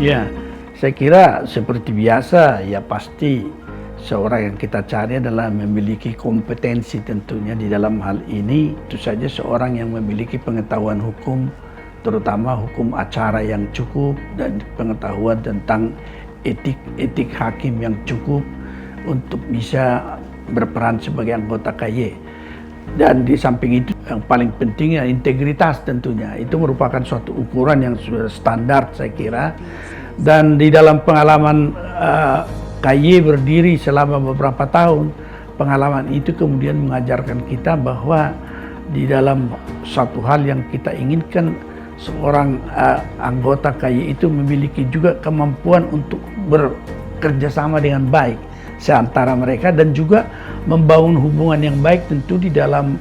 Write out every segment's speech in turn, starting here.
Ya, saya kira seperti biasa, ya pasti seorang yang kita cari adalah memiliki kompetensi tentunya di dalam hal ini. Tentu saja seorang yang memiliki pengetahuan hukum, terutama hukum acara yang cukup dan pengetahuan tentang etik hakim yang cukup untuk bisa berperan sebagai anggota KY. Dan di samping itu yang paling pentingnya integritas tentunya. Itu merupakan suatu ukuran yang sudah standar saya kira. Dan di dalam pengalaman KY berdiri selama beberapa tahun, pengalaman itu kemudian mengajarkan kita bahwa di dalam suatu hal yang kita inginkan, seorang anggota KY itu memiliki juga kemampuan untuk bekerja sama dengan baik seantara mereka dan juga membangun hubungan yang baik tentu di dalam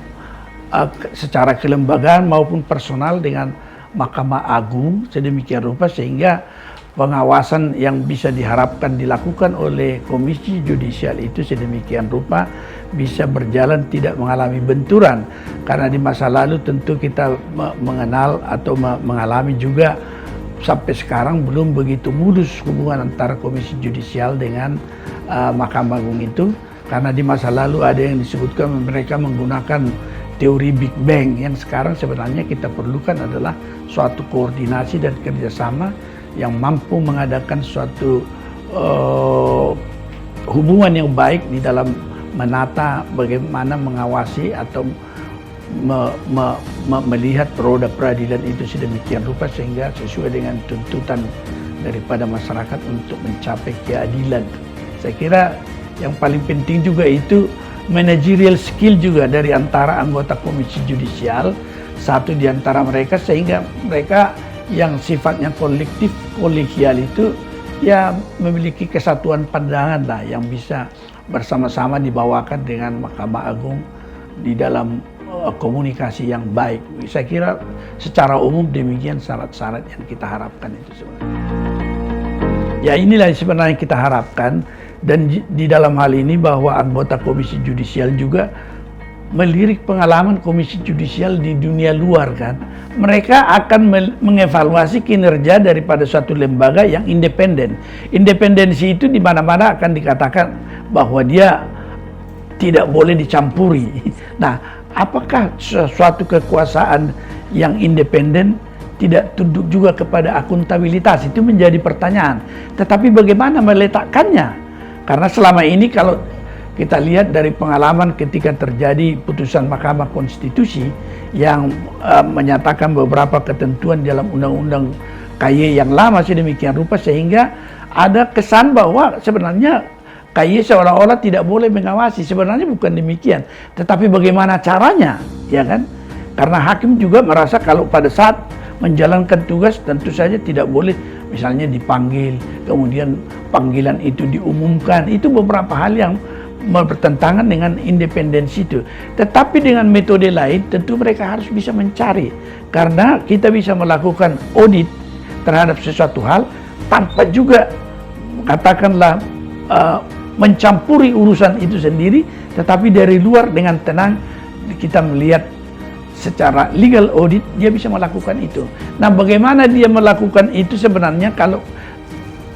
secara kelembagaan maupun personal dengan Mahkamah Agung sedemikian rupa sehingga pengawasan yang bisa diharapkan dilakukan oleh Komisi Yudisial itu sedemikian rupa bisa berjalan tidak mengalami benturan, karena di masa lalu tentu kita mengenal atau mengalami juga sampai sekarang belum begitu mulus hubungan antara Komisi Yudisial dengan Mahkamah Agung itu, karena di masa lalu ada yang disebutkan mereka menggunakan teori Big Bang. Yang sekarang sebenarnya kita perlukan adalah suatu koordinasi dan kerjasama yang mampu mengadakan suatu hubungan yang baik di dalam menata bagaimana mengawasi atau melihat roda peradilan itu sedemikian rupa sehingga sesuai dengan tuntutan daripada masyarakat untuk mencapai keadilan. Saya kira yang paling penting juga itu managerial skill juga dari antara anggota Komisi Yudisial, satu di antara mereka, sehingga mereka yang sifatnya kolektif, kolegial itu ya memiliki kesatuan pandangan lah yang bisa bersama-sama dibawakan dengan Mahkamah Agung di dalam komunikasi yang baik. Saya kira secara umum demikian syarat-syarat yang kita harapkan itu sebenarnya. Ya inilah sebenarnya kita harapkan, dan di dalam hal ini bahwa anggota Komisi Yudisial juga melirik pengalaman Komisi Yudisial di dunia luar kan. Mereka akan mengevaluasi kinerja daripada suatu lembaga yang independen. Independensi itu di mana-mana akan dikatakan bahwa dia tidak boleh dicampuri. Nah, apakah suatu kekuasaan yang independen tidak tunduk juga kepada akuntabilitas? Itu menjadi pertanyaan. Tetapi bagaimana meletakkannya? Karena selama ini kalau kita lihat dari pengalaman ketika terjadi putusan Mahkamah Konstitusi yang menyatakan beberapa ketentuan dalam Undang-Undang KY yang lama sedemikian rupa sehingga ada kesan bahwa sebenarnya KY seolah-olah tidak boleh mengawasi. Sebenarnya bukan demikian. Tetapi bagaimana caranya, ya kan? Karena hakim juga merasa kalau pada saat menjalankan tugas tentu saja tidak boleh misalnya dipanggil, kemudian panggilan itu diumumkan. Itu beberapa hal yang bertentangan dengan independensi itu. Tetapi dengan metode lain tentu mereka harus bisa mencari. Karena kita bisa melakukan audit terhadap sesuatu hal tanpa juga katakanlah mencampuri urusan itu sendiri, tetapi dari luar dengan tenang kita melihat secara legal audit dia bisa melakukan itu. Nah, bagaimana dia melakukan itu sebenarnya kalau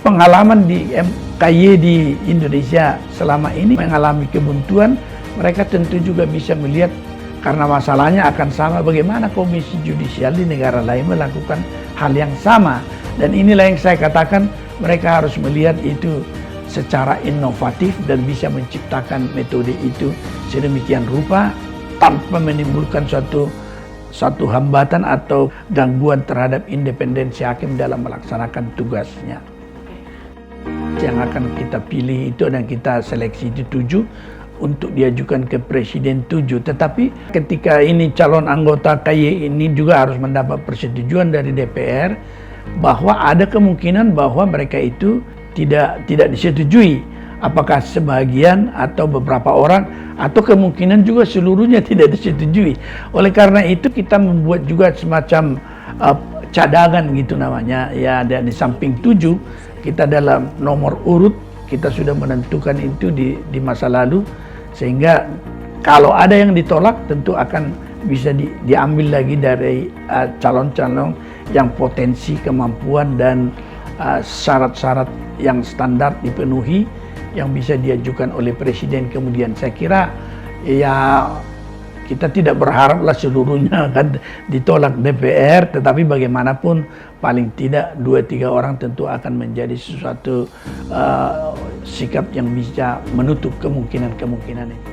pengalaman di KY di Indonesia selama ini mengalami kebuntuan, mereka tentu juga bisa melihat karena masalahnya akan sama bagaimana Komisi Yudisial di negara lain melakukan hal yang sama. Dan inilah yang saya katakan mereka harus melihat itu secara inovatif dan bisa menciptakan metode itu sedemikian rupa tanpa menimbulkan suatu hambatan atau gangguan terhadap independensi hakim dalam melaksanakan tugasnya. Yang akan kita pilih itu dan kita seleksi itu 7 untuk diajukan ke Presiden 7. Tetapi ketika ini calon anggota KY ini juga harus mendapat persetujuan dari DPR bahwa ada kemungkinan bahwa mereka itu tidak disetujui, apakah sebagian atau beberapa orang, atau kemungkinan juga seluruhnya tidak disetujui. Oleh karena itu kita membuat juga semacam cadangan gitu namanya ya, dan di samping 7 kita dalam nomor urut kita sudah menentukan itu di masa lalu, sehingga kalau ada yang ditolak tentu akan bisa diambil lagi dari calon-calon yang potensi, kemampuan dan syarat-syarat yang standar dipenuhi yang bisa diajukan oleh presiden. Kemudian saya kira ya kita tidak berharaplah seluruhnya kan ditolak DPR, tetapi bagaimanapun paling tidak 2-3 orang tentu akan menjadi sesuatu sikap yang bisa menutup kemungkinan-kemungkinan itu.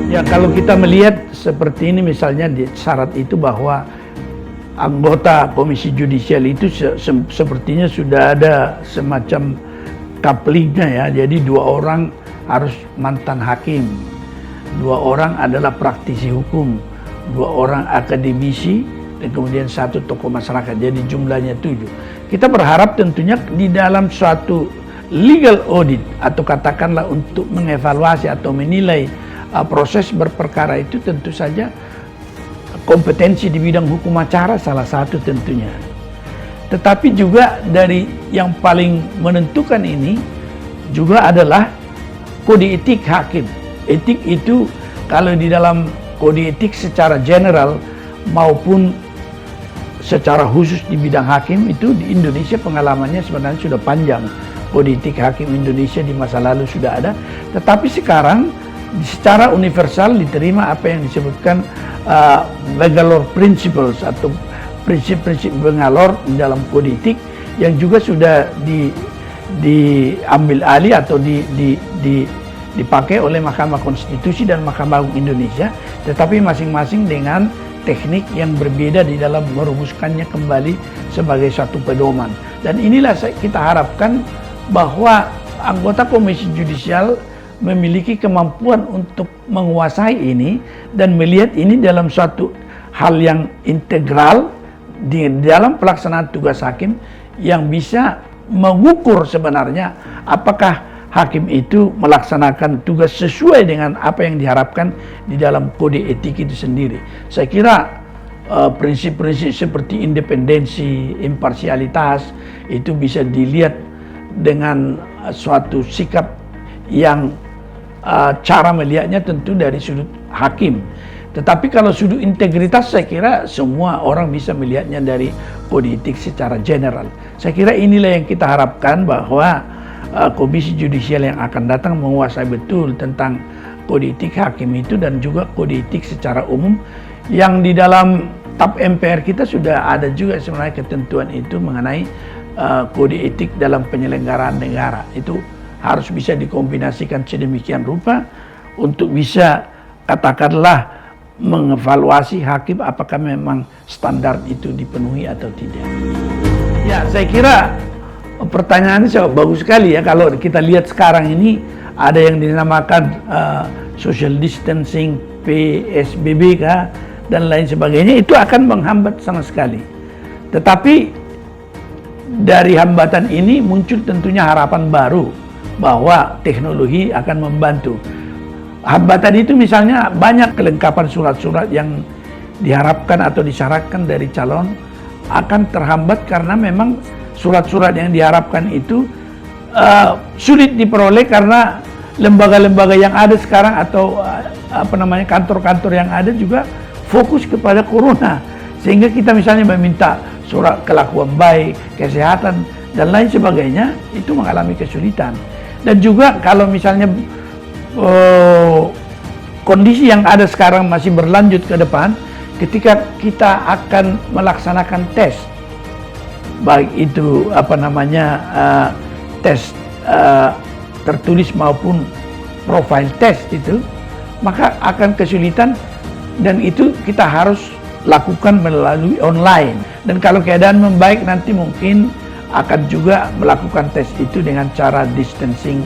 Ya kalau kita melihat seperti ini misalnya di syarat itu bahwa anggota Komisi Judisial itu sepertinya sudah ada semacam couplingnya ya, jadi 2 orang harus mantan hakim, 2 orang adalah praktisi hukum, 2 orang akademisi, dan kemudian 1 tokoh masyarakat. Jadi jumlahnya 7. Kita berharap tentunya di dalam suatu legal audit atau katakanlah untuk mengevaluasi atau menilai proses berperkara itu tentu saja kompetensi di bidang hukum acara salah satu tentunya. Tetapi juga dari yang paling menentukan ini juga adalah kode etik hakim. Etik itu kalau di dalam kode etik secara general maupun secara khusus di bidang hakim itu di Indonesia pengalamannya sebenarnya sudah panjang. Kode etik hakim Indonesia di masa lalu sudah ada, tetapi sekarang secara universal diterima apa yang disebutkan Bangalore Principles atau prinsip-prinsip Bangalore di dalam kode etik yang juga sudah diambil alih atau dipakai oleh Mahkamah Konstitusi dan Mahkamah Agung Indonesia, tetapi masing-masing dengan teknik yang berbeda di dalam merumuskannya kembali sebagai suatu pedoman. Dan inilah kita harapkan bahwa anggota Komisi Judisial memiliki kemampuan untuk menguasai ini dan melihat ini dalam suatu hal yang integral di dalam pelaksanaan tugas hakim yang bisa mengukur sebenarnya apakah hakim itu melaksanakan tugas sesuai dengan apa yang diharapkan di dalam kode etik itu sendiri. Saya kira prinsip-prinsip seperti independensi, imparsialitas itu bisa dilihat dengan suatu sikap yang cara melihatnya tentu dari sudut hakim. Tetapi kalau sudut integritas saya kira semua orang bisa melihatnya dari kode etik secara general. Saya kira inilah yang kita harapkan bahwa Komisi Judisial yang akan datang menguasai betul tentang kode etik hakim itu dan juga kode etik secara umum yang di dalam TAP MPR kita sudah ada juga sebenarnya ketentuan itu mengenai kode etik dalam penyelenggaraan negara. Itu harus bisa dikombinasikan sedemikian rupa untuk bisa katakanlah mengevaluasi hakim apakah memang standar itu dipenuhi atau tidak. Ya, saya kira pertanyaannya bagus sekali ya. Kalau kita lihat sekarang ini ada yang dinamakan social distancing, PSBB dan lain sebagainya, itu akan menghambat sama sekali. Tetapi dari hambatan ini muncul tentunya harapan baru bahwa teknologi akan membantu. Hambatan itu misalnya banyak kelengkapan surat-surat yang diharapkan atau disyaratkan dari calon akan terhambat karena memang surat-surat yang diharapkan itu sulit diperoleh karena lembaga-lembaga yang ada sekarang atau kantor-kantor yang ada juga fokus kepada corona, sehingga kita misalnya meminta surat kelakuan baik, kesehatan dan lain sebagainya itu mengalami kesulitan. Dan juga kalau misalnya kondisi yang ada sekarang masih berlanjut ke depan, ketika kita akan melaksanakan tes, baik itu tes tertulis maupun profile test itu, maka akan kesulitan dan itu kita harus lakukan melalui online. Dan kalau keadaan membaik nanti mungkin akan juga melakukan tes itu dengan cara distancing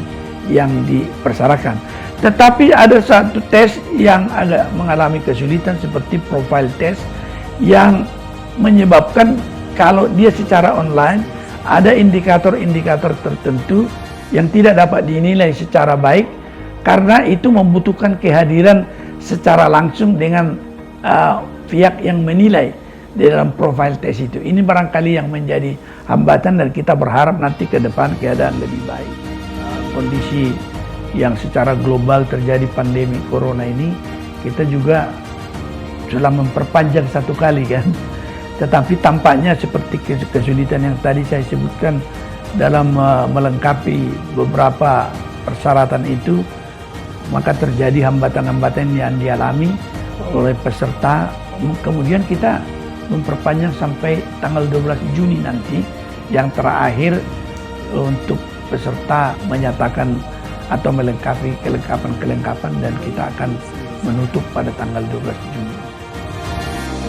yang dipersyaratkan. Tetapi ada satu tes yang agak mengalami kesulitan seperti profile test yang menyebabkan kalau dia secara online ada indikator-indikator tertentu yang tidak dapat dinilai secara baik karena itu membutuhkan kehadiran secara langsung dengan pihak yang menilai di dalam profile test itu. Ini barangkali yang menjadi hambatan dan kita berharap nanti ke depan keadaan lebih baik. Kondisi yang secara global terjadi pandemi corona ini, kita juga sudah memperpanjang satu kali kan Tetapi tampaknya seperti kesulitan yang tadi saya sebutkan dalam melengkapi beberapa persyaratan itu, maka terjadi hambatan-hambatan yang dialami oleh peserta. Kemudian kita memperpanjang sampai tanggal 12 Juni nanti, yang terakhir untuk peserta menyatakan atau melengkapi kelengkapan-kelengkapan, dan kita akan menutup pada tanggal 12 Juni.